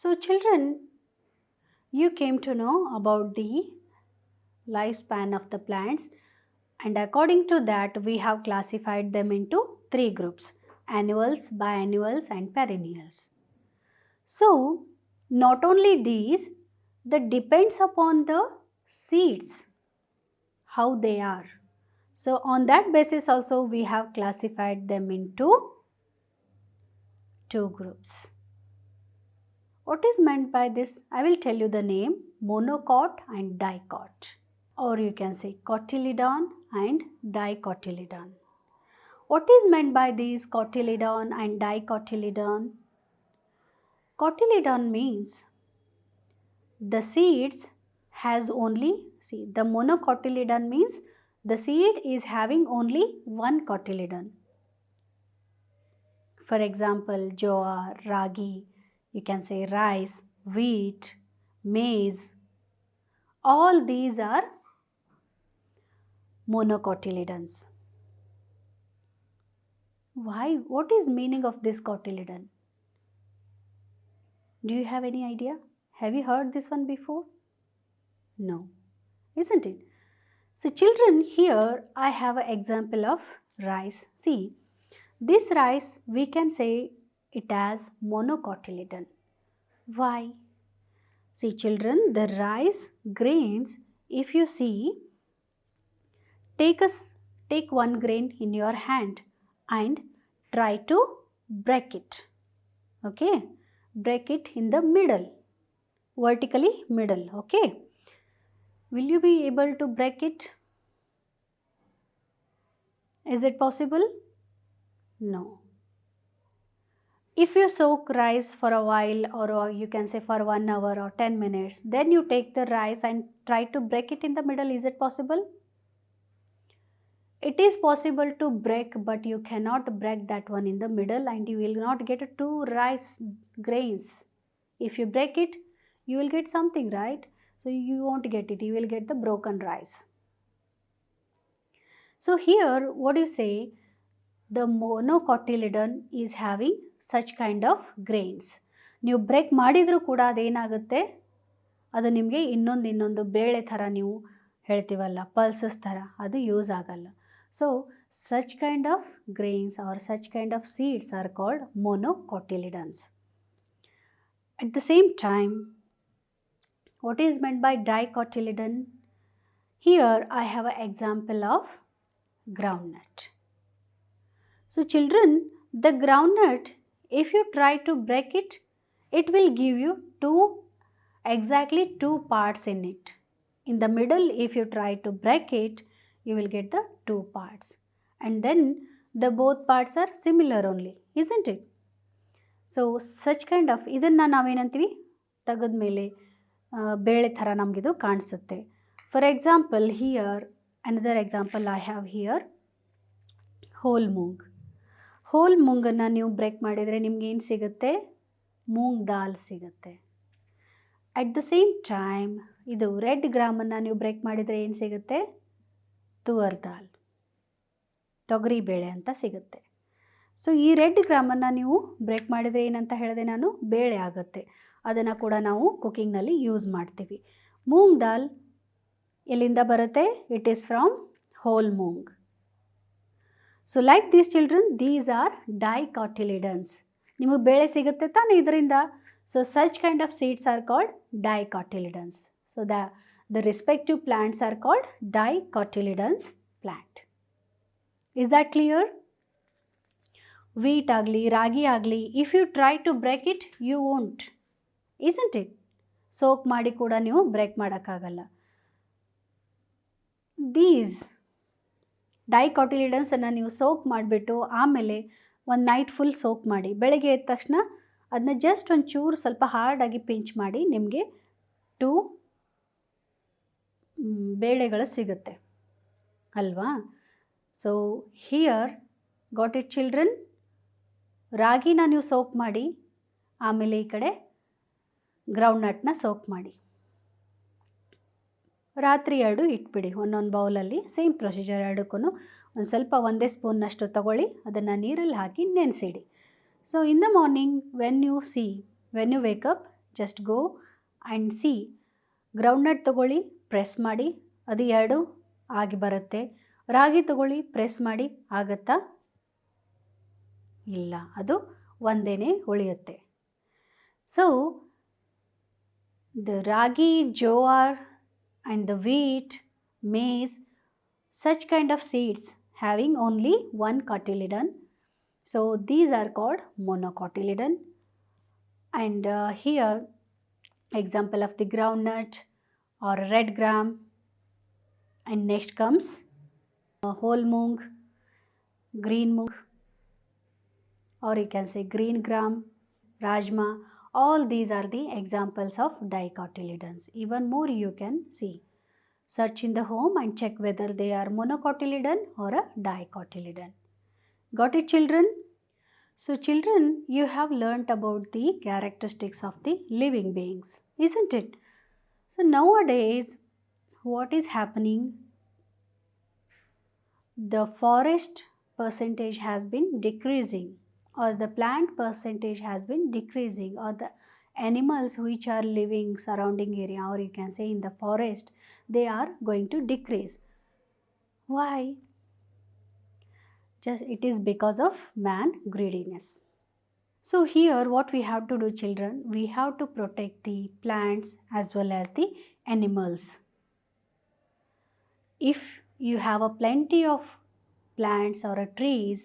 So children, you came to know about the lifespan of the plants, and according to that we have classified them into three groups: annuals, biannuals and perennials. So not only these, that depends upon the seeds, how they are. So on that basis also we have classified them into two groups. What is meant by this? I will tell you the name: monocot and dicot, or you can say cotyledon and dicotyledon. What is meant by these cotyledon and dicotyledon? Cotyledon means the seeds has only, see, the monocotyledon means the seed is having only one cotyledon. For example, jowar, ragi, you can say rice, wheat, maize, all these are monocotyledons. Why? What is meaning of this cotyledon? Do you have any idea? Have you heard this one before? No, isn't it? So children, here I have an example of rice. See, this rice we can say it as monocotyledon. Why? See children, the rice grains, if you see, take one grain in your hand and try to break it. Okay, break it in the middle, vertically middle. Okay, will you be able to break it? Is it possible? No. If you soak rice for a while, or you can say for 1 hour or 10 minutes, then you take the rice and try to break it in the middle, is it possible? It is possible to break, but you cannot break that one in the middle and you will not get two rice grains. If you break it, you will get something, right? So you won't get it, you will get the broken rice. So here, what do you say? The monocotyledon is having such kind of grains. ನೀವು break ಮಾಡಿದರೂ ಕೂಡ ಅದೇನಾಗುತ್ತೆ, ಅದು ನಿಮಗೆ ಇನ್ನೊಂದು ಬೇಳೆ ಥರ ನೀವು ಹೇಳ್ತೀವಲ್ಲ, ಪಲ್ಸಸ್ ಥರ, ಅದು ಯೂಸ್ ಆಗಲ್ಲ. So such kind of grains or such kind of seeds are called monocotyledons. At the same time, what is meant by dicotyledon? Here I have an example of groundnut. So children, the groundnut, if you try to break it, it will give you exactly two parts in it. In the middle, if you try to break it, you will get the two parts. And then the both parts are similar only, isn't it? So such kind of, ಇದನ್ನು ನಾವೇನಂತೀವಿ, ತೆಗೆದ ಮೇಲೆ ಬೇಳೆ ಥರ ನಮಗಿದು ಕಾಣಿಸುತ್ತೆ. For example here, another example I have here, whole moong. Whole ಮೂಂಗನ್ನು ನೀವು break ಮಾಡಿದರೆ ನಿಮ್ಗೆ ಏನು ಸಿಗುತ್ತೆ? ಮೂಂಗ್ ದಾಲ್ ಸಿಗುತ್ತೆ. ಅಟ್ ದ ಸೇಮ್ ಟೈಮ್ ಇದು ರೆಡ್ ಗ್ರಾಮನ್ನು ನೀವು ಬ್ರೇಕ್ ಮಾಡಿದರೆ ಏನು ಸಿಗುತ್ತೆ? ತುವರ್ ದಾಲ್, ತೊಗರಿ ಬೇಳೆ ಅಂತ ಸಿಗುತ್ತೆ. ಸೊ ಈ ರೆಡ್ ಗ್ರಾಮನ್ನು ನೀವು ಬ್ರೇಕ್ ಮಾಡಿದರೆ ಏನಂತ ಹೇಳಿದೆ ನಾನು? ಬೇಳೆ ಆಗುತ್ತೆ. ಅದನ್ನು ಕೂಡ ನಾವು ಕುಕ್ಕಿಂಗ್ನಲ್ಲಿ ಯೂಸ್ ಮಾಡ್ತೀವಿ. ಮೂಂಗ್ ದಾಲ್ ಎಲ್ಲಿಂದ ಬರುತ್ತೆ? It is from whole moong. So like these children, these are dicotyledons. ನಿಮಗೆ ಬೇಳೆ ಸಿಗುತ್ತೆ ತಾನೇ ಇದರಿಂದ. So such kind of seeds are called dicotyledons. So the respective plants are called dicotyledons plant. Is that clear? Wheat agli, ragi agli, if you try to break it, you won't, isn't it? Soak ಮಾಡಿ ಕೂಡ ನೀವು break ಮಾಡೋಕ್ಕಾಗಲ್ಲ. These ಡೈಕಾಟಿಲಿಡನ್ಸನ್ನು ನೀವು soak ಮಾಡಿಬಿಟ್ಟು ಆಮೇಲೆ ಒಂದು night full soak ಮಾಡಿ, ಬೆಳಗ್ಗೆ ಎದ್ದ ತಕ್ಷಣ ಅದನ್ನ ಜಸ್ಟ್ ಒಂದು ಚೂರು ಸ್ವಲ್ಪ ಹಾರ್ಡಾಗಿ ಪಿಂಚ್ ಮಾಡಿ ನಿಮಗೆ 2 ಬೇಳೆಗಳು ಸಿಗುತ್ತೆ ಅಲ್ವಾ? So here got it children, ರಾಗಿನ ನೀವು ಸೋಕ್ ಮಾಡಿ ಆಮೇಲೆ ಈ ಕಡೆ ಗ್ರೌಂಡ್ನಟ್ನ ಸೋಕ್ ಮಾಡಿ ರಾತ್ರಿ 2 ಇಟ್ಬಿಡಿ ಒಂದೊಂದು ಬೌಲಲ್ಲಿ. ಸೇಮ್ ಪ್ರೊಸೀಜರ್ ಎರಡಕ್ಕೂ ಒಂದು ಸ್ವಲ್ಪ ಒಂದೇ ಸ್ಪೂನ್ನಷ್ಟು ತಗೊಳ್ಳಿ, ಅದನ್ನು ನೀರಲ್ಲಿ ಹಾಕಿ ನೆನೆಸಿಡಿ. So in the morning when you wake up, just go and see. Groundnut ತೊಗೊಳ್ಳಿ, ಪ್ರೆಸ್ ಮಾಡಿ, ಅದು 2 ಆಗಿ ಬರುತ್ತೆ. ರಾಗಿ ತೊಗೊಳ್ಳಿ, ಪ್ರೆಸ್ ಮಾಡಿ, ಆಗುತ್ತಾ? ಇಲ್ಲ, ಅದು ಒಂದೇ ಉಳಿಯುತ್ತೆ. So the ragi, jowar and the wheat, maize, such kind of seeds having only one cotyledon. So these are called monocotyledon. And here example of the groundnut or red gram, and next comes whole moong, green moong, or you can say green gram, rajma. All these are the examples of dicotyledons. Even more you can see. Search in the home and check whether they are monocotyledon or a dicotyledon. Got it, children? So children, you have learnt about the characteristics of the living beings, isn't it? So nowadays, what is happening? The forest percentage has been decreasing, or the plant percentage has been decreasing, or the animals which are living surrounding area, or you can say in the forest, they are going to decrease. Why? Just it is because of man greediness. So here what we have to do, children, we have to protect the plants as well as the animals. If you have a plenty of plants or trees,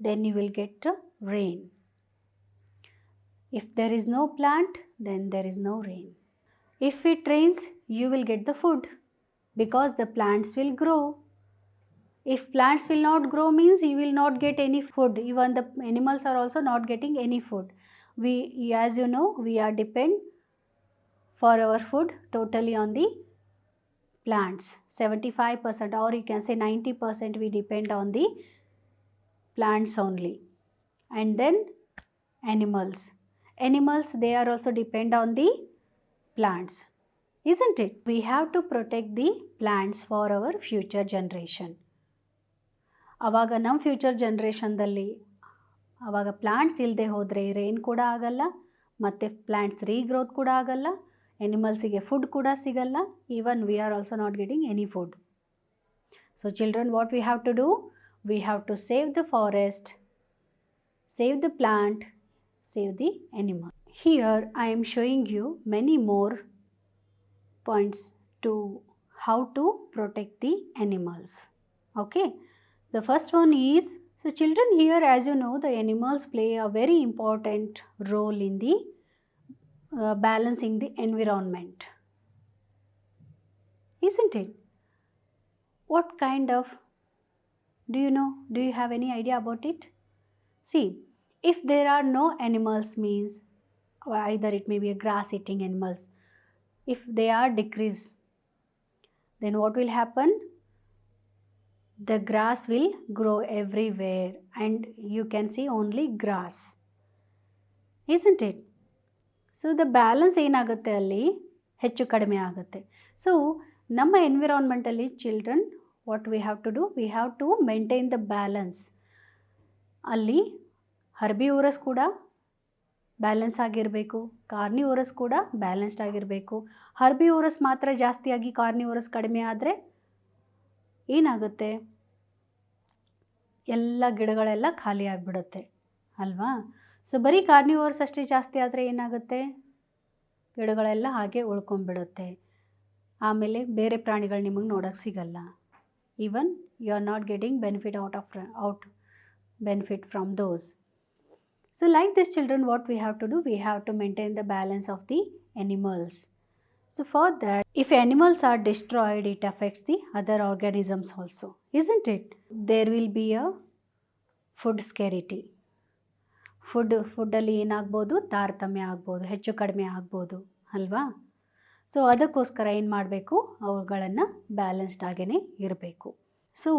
then you will get rain. If there is no plant, then there is no rain. If it rains, you will get the food because the plants will grow. If plants will not grow means you will not get any food. Even the animals are also not getting any food. We, as you know, we are depend for our food totally on the plants. 75% or you can say 90% we depend on the plants only. And then animals. Animals, they are also depend on the plants, isn't it? We have to protect the plants for our future generation. ಆವಾಗ ನಮ್ಮ future ಜನ್ರೇಷನ್ದಲ್ಲಿ ಆವಾಗ plants ಇಲ್ಲದೆ ಹೋದರೆ rain ಕೂಡ ಆಗಲ್ಲ, ಮತ್ತು plants regrowth ಕೂಡ ಆಗಲ್ಲ, ಎನಿಮಲ್ಸಿಗೆ ಫುಡ್ ಕೂಡ ಸಿಗಲ್ಲ. Even we are also not getting any food. So children, what we have to do? We have to save the forest, save the plant, save the animal. Here I am showing you many more points to how to protect the animals. Okay, the first one is, so children, here as you know, the animals play a very important role in the balancing the environment, isn't it? What kind of, do you know, do you have any idea about it? See, if there are no animals means, or either it may be a grass eating animals, if they are decreased, then what will happen? The grass will grow everywhere and you can see only grass, isn't it? So the balance ಏನಾಗುತ್ತೆ ಅಲ್ಲಿ ಹೆಚ್ಚು ಕಡಿಮೆ ಆಗುತ್ತೆ. So ನಮ್ಮ ಎನ್ವಿರಾನ್ಮೆಂಟಲ್ಲಿ children, what we have to do? We have to maintain the balance. ಅಲ್ಲಿ ಹರ್ಬಿವೋರಸ್ ಕೂಡ balance ಆಗಿರಬೇಕು, carnivorous ಕೂಡ ಬ್ಯಾಲೆನ್ಸ್ಡ್ ಆಗಿರಬೇಕು. ಹರ್ಬಿವೋರಸ್ ಮಾತ್ರ ಜಾಸ್ತಿಯಾಗಿ ಕಾರ್ನಿವೋರಸ್ ಕಡಿಮೆ ಆದರೆ ಏನಾಗುತ್ತೆ? ಎಲ್ಲ ಗಿಡಗಳೆಲ್ಲ ಖಾಲಿ ಆಗಿಬಿಡುತ್ತೆ ಅಲ್ವಾ? ಸೊ ಬರೀ ಕಾರ್ನಿವೋರಸ್ ಅಷ್ಟೇ ಜಾಸ್ತಿ ಆದರೆ ಏನಾಗುತ್ತೆ? ಗಿಡಗಳೆಲ್ಲ ಹಾಗೆ ಉಳ್ಕೊಂಡ್ಬಿಡುತ್ತೆ. ಆಮೇಲೆ ಬೇರೆ ಪ್ರಾಣಿಗಳು ನಿಮಗೆ ನೋಡೋಕ್ಕೆ ಸಿಗಲ್ಲ. Even you are not getting benefit out benefit from those. So like this, children, what we have to do? We have to maintain the balance of the animals. So for that, if animals are destroyed, it affects the other organisms also, isn't it? There will be a food scarcity. ಫುಡ್ಡಲ್ಲಿ ಏನಾಗ್ಬೋದು? ತಾರತಮ್ಯ ಆಗ್ಬೋದು, ಹೆಚ್ಚು ಕಡಿಮೆ ಆಗ್ಬೋದು ಅಲ್ವಾ? So ಅದಕ್ಕೋಸ್ಕರ ಏನು ಮಾಡಬೇಕು? ಅವುಗಳನ್ನು ಬ್ಯಾಲೆನ್ಸ್ಡ್ ಆಗೇ ಇರಬೇಕು. ಸೊ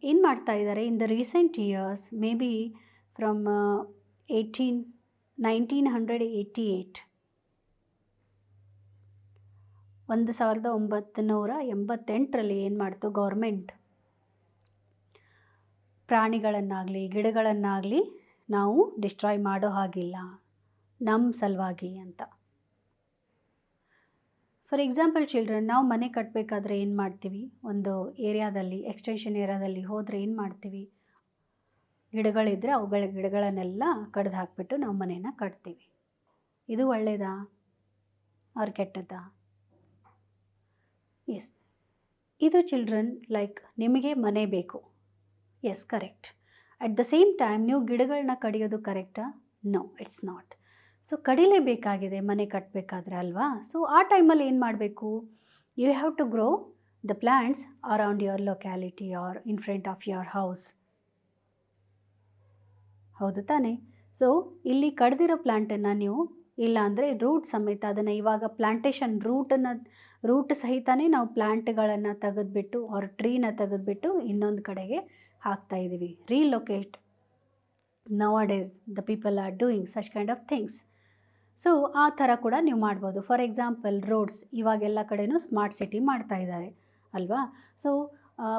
ಏನು ಮಾಡ್ತಾ ಇದ್ದಾರೆ? In the recent years, may be from 1988, 1988ರಲ್ಲಿ ಏನು ಮಾಡ್ತು ಗೌರ್ಮೆಂಟ್? ಪ್ರಾಣಿಗಳನ್ನಾಗಲಿ ಗಿಡಗಳನ್ನಾಗಲಿ ನಾವು ಡಿಸ್ಟ್ರಾಯ್ ಮಾಡೋ ಹಾಗಿಲ್ಲ ನಮ್ಮ ಸಲುವಾಗಿ ಅಂತ. ಫಾರ್ ಎಕ್ಸಾಂಪಲ್ ಚಿಲ್ಡ್ರನ್, ನಾವು ಮನೆ ಕಟ್ಟಬೇಕಾದ್ರೆ ಏನು ಮಾಡ್ತೀವಿ, ಒಂದು ಏರಿಯಾದಲ್ಲಿ ಎಕ್ಸ್ಟೆನ್ಷನ್ ಏರಿಯಾದಲ್ಲಿ ಹೋದರೆ ಏನು ಮಾಡ್ತೀವಿ, ಗಿಡಗಳಿದ್ದರೆ ಅವುಗಳ ಗಿಡಗಳನ್ನೆಲ್ಲ ಕಡ್ದು ಹಾಕಿಬಿಟ್ಟು ನಾವು ಮನೇನ ಕಟ್ತೀವಿ. ಇದು ಒಳ್ಳೆಯದಾ ಆರ್ ಕೆಟ್ಟದ್ದಾ? ಎಸ್, ಇದು ಚಿಲ್ಡ್ರನ್ ಲೈಕ್ ನಿಮಗೆ ಮನೆ ಬೇಕು. Yes, correct. At the same time ನೀವು ಗಿಡಗಳನ್ನ ಕಡಿಯೋದು ಕರೆಕ್ಟಾ? No, it's not. ಸೊ ಕಡಿಲೇಬೇಕಾಗಿದೆ ಮನೆ ಕಟ್ಟಬೇಕಾದ್ರೆ ಅಲ್ವಾ? ಸೊ ಆ ಟೈಮಲ್ಲಿ ಏನು ಮಾಡಬೇಕು? You have to grow the plants around your locality or in front of your house. ಹೌದು ತಾನೇ? ಸೊ ಇಲ್ಲಿ ಕಡ್ದಿರೋ ಪ್ಲ್ಯಾಂಟನ್ನು ನೀವು ಇಲ್ಲ ಅಂದರೆ ರೂಟ್ ಸಮೇತ ಅದನ್ನು ಇವಾಗ ಪ್ಲ್ಯಾಂಟೇಷನ್ ರೂಟ್ ಸಹಿತನೇ ನಾವು ಪ್ಲ್ಯಾಂಟ್ಗಳನ್ನು ತೆಗೆದುಬಿಟ್ಟು ಆರ್ ಟ್ರೀನ ತೆಗೆದುಬಿಟ್ಟು ಇನ್ನೊಂದು ಕಡೆಗೆ ಹಾಕ್ತಾಯಿದ್ದೀವಿ. Relocate nowadays the people are doing such kind of things. So ಆ ಥರ ಕೂಡ ನೀವು ಮಾಡ್ಬೋದು. ಫಾರ್ ಎಕ್ಸಾಂಪಲ್ ರೋಡ್ಸ್, ಇವಾಗೆಲ್ಲ ಕಡೆನೂ ಸ್ಮಾರ್ಟ್ ಸಿಟಿ ಮಾಡ್ತಾ ಇದ್ದಾರೆ ಅಲ್ವಾ? So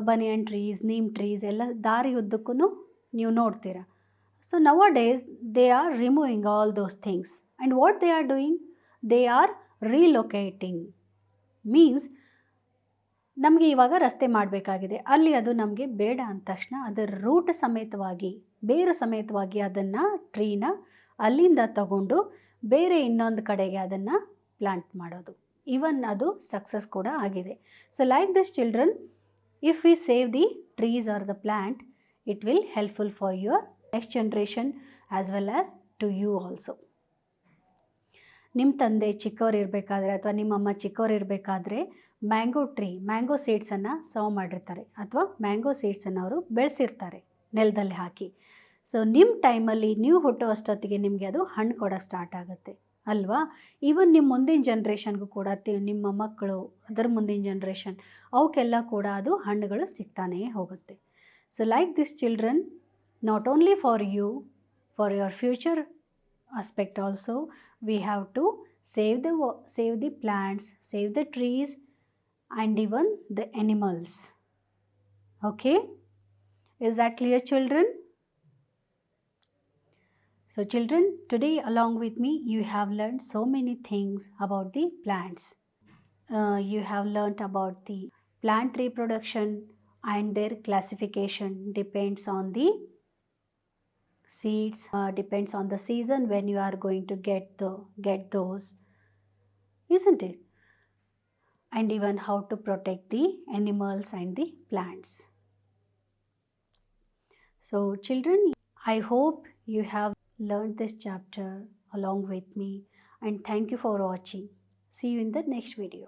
banyan trees, neem trees ಎಲ್ಲ ದಾರಿ ಉದ್ದಕ್ಕೂ ನೀವು ನೋಡ್ತೀರ. So nowadays they are removing all those things and what they are doing, they are relocating. Means ನಮಗೆ ಇವಾಗ ರಸ್ತೆ ಮಾಡಬೇಕಾಗಿದೆ, ಅಲ್ಲಿ ಅದು ನಮಗೆ ಬೇಡ ಅಂದ ತಕ್ಷಣ ಅದರ ರೂಟ್ ಸಮೇತವಾಗಿ, ಬೇರು ಸಮೇತವಾಗಿ ಅದನ್ನು ಟ್ರೀನ ಅಲ್ಲಿಂದ ತಗೊಂಡು ಬೇರೆ ಇನ್ನೊಂದು ಕಡೆಗೆ ಅದನ್ನು ಪ್ಲಾಂಟ್ ಮಾಡೋದು. ಈವನ್ ಅದು ಸಕ್ಸಸ್ ಕೂಡ ಆಗಿದೆ. So like this children, if we save the trees or the plant, it will helpful for your next generation as well as to you also. ನಿಮ್ಮ ತಂದೆ ಚಿಕ್ಕವರಿರಬೇಕಾದ್ರೆ ಅಥವಾ ನಿಮ್ಮಮ್ಮ ಚಿಕ್ಕವರಿರಬೇಕಾದ್ರೆ ಮ್ಯಾಂಗೋ ಸೀಡ್ಸನ್ನು ಸರ್ವ್ ಮಾಡಿರ್ತಾರೆ ಅಥವಾ ಮ್ಯಾಂಗೋ ಸೀಡ್ಸನ್ನು ಅವರು ಬೆಳೆಸಿರ್ತಾರೆ ನೆಲದಲ್ಲಿ ಹಾಕಿ. ಸೊ ನಿಮ್ಮ ಟೈಮಲ್ಲಿ ನೀವು ಹುಟ್ಟೋ ಅಷ್ಟೊತ್ತಿಗೆ ನಿಮಗೆ ಅದು ಹಣ್ಣು ಕೊಡೋಕ್ಕೆ ಸ್ಟಾರ್ಟ್ ಆಗುತ್ತೆ ಅಲ್ವಾ? ಈವನ್ ನಿಮ್ಮ ಮುಂದಿನ ಜನ್ರೇಷನ್ಗೂ ಕೂಡ ನಿಮ್ಮ ಮಕ್ಕಳು, ಅದರ ಮುಂದಿನ ಜನ್ರೇಷನ್, ಅವಕ್ಕೆಲ್ಲ ಕೂಡ ಅದು ಹಣ್ಣುಗಳು ಸಿಗ್ತಾನೇ ಹೋಗುತ್ತೆ. So like this children, not only for you, for your future aspect also, we have to save the plants, save the trees and even the animals. Okay, is that clear children? So children, today along with me you have learned so many things about the plants. You have learnt about the plant reproduction and their classification depends on the seeds, depends on the season when you are going to get those, isn't it? And even how to protect the animals and the plants. So children, I hope you have learned this chapter along with me, and thank you for watching. See you in the next video.